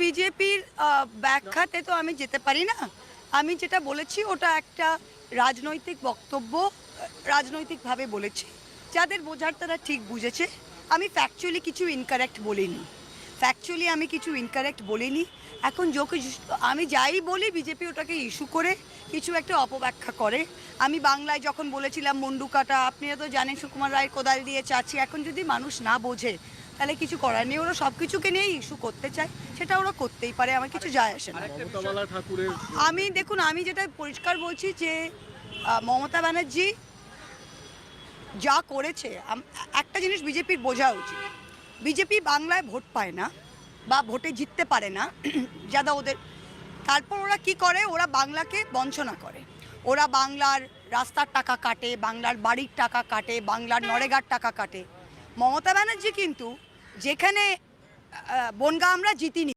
বিজেপির ব্যাখ্যাতে তো আমি যেতে পারি না। আমি যেটা বলেছি ওটা একটা রাজনৈতিক বক্তব্য, রাজনৈতিকভাবে বলেছি। যাদের বোঝার তারা ঠিক বুঝেছে। আমি ফ্যাকচুয়ালি কিছু ইনকারেক্ট বলিনি। এখন আমি যাই বলি বিজেপি ওটাকে ইস্যু করে কিছু একটা অপব্যাখ্যা করে। আমি বাংলায় যখন বলেছিলাম মুন্ডু কাটা, আপনারা তো জানেন সুকুমার রায় কোদাল দিয়ে চাচ্ছি। এখন যদি মানুষ না বোঝে তাহলে কিছু করার নেই। ওরা সব কিছুকে নিয়েই ইস্যু করতে চায়, সেটা ওরা করতেই পারে, আমার কিছু যায় আসে না। আমি যেটা পরিষ্কার বলছি যে মমতা ব্যানার্জি যা করেছে, একটা জিনিস বিজেপির বোঝা উচিত। বিজেপি বাংলায় ভোট পায় না বা ভোটে জিততে পারে না যারা ওদের, তারপর ওরা কি করে, ওরা বাংলাকে বঞ্চনা করে। ওরা বাংলার রাস্তার টাকা কাটে, বাংলার বাড়ির টাকা কাটে, বাংলার নরেগার টাকা কাটে। মমতা ব্যানার্জি কিন্তু যেখানে বনগাঁ আমরা জিতিনি,